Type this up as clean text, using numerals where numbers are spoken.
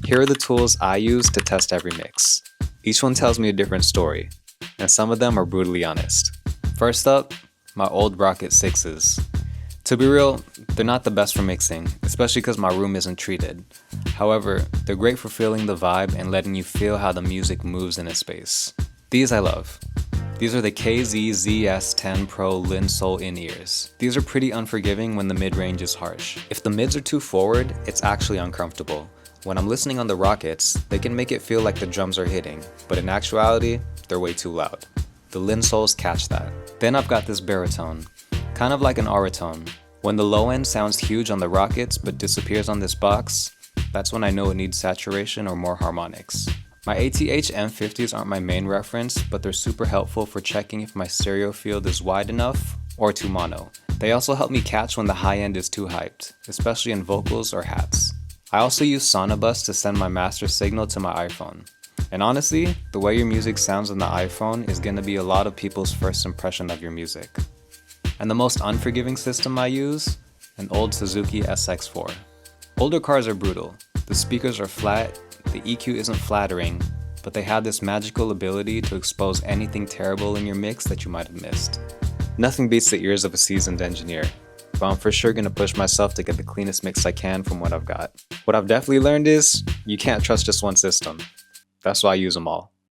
Here are the tools I use to test every mix. Each one tells me a different story, and some of them are brutally honest. First up, my old Rocket 6s. To be real, they're not the best for mixing, especially because my room isn't treated. However, they're great for feeling the vibe and letting you feel how the music moves in a space. These I love. These are the KZ-ZS10 Pro Linsoul in-ears. These are pretty unforgiving when the mid-range is harsh. If the mids are too forward, it's actually uncomfortable. When I'm listening on the Rockets, they can make it feel like the drums are hitting, but in actuality, they're way too loud. The Linsouls catch that. Then I've got this baritone, kind of like an Auratone. When the low end sounds huge on the Rockets but disappears on this box, that's when I know it needs saturation or more harmonics. My ATH M50s aren't my main reference, but they're super helpful for checking if my stereo field is wide enough or too mono. They also help me catch when the high end is too hyped, especially in vocals or hats. I also use Sonobus to send my master signal to my iPhone. And honestly, the way your music sounds on the iPhone is going to be a lot of people's first impression of your music. And the most unforgiving system I use? An old Suzuki SX4. Older cars are brutal. The speakers are flat, the EQ isn't flattering, but they have this magical ability to expose anything terrible in your mix that you might have missed. Nothing beats the ears of a seasoned engineer, but I'm for sure gonna push myself to get the cleanest mix I can from what I've got. What I've definitely learned is, you can't trust just one system. That's why I use them all.